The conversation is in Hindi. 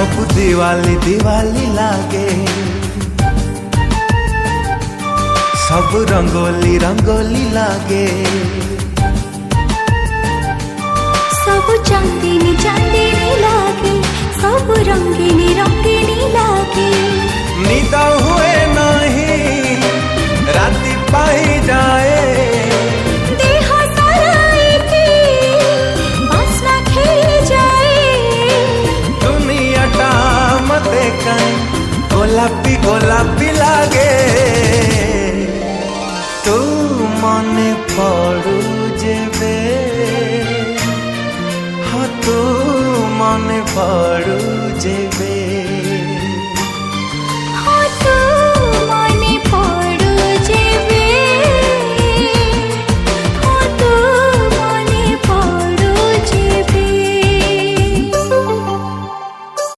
सब दिवाली दिवाली लागे, सब रंगोली रंगोली लागे, सब चांदनी चांदनी लागे, सब रंगीनी रंगीनी लागे। निद हुए नहीं राति पाई जाए, देह सारा बासना खेली जाए। दुनियाटा मते कहीं गोलापी गोलापी लागे। तू मने पड़ू जेबे, हाँ तू मने पड़ू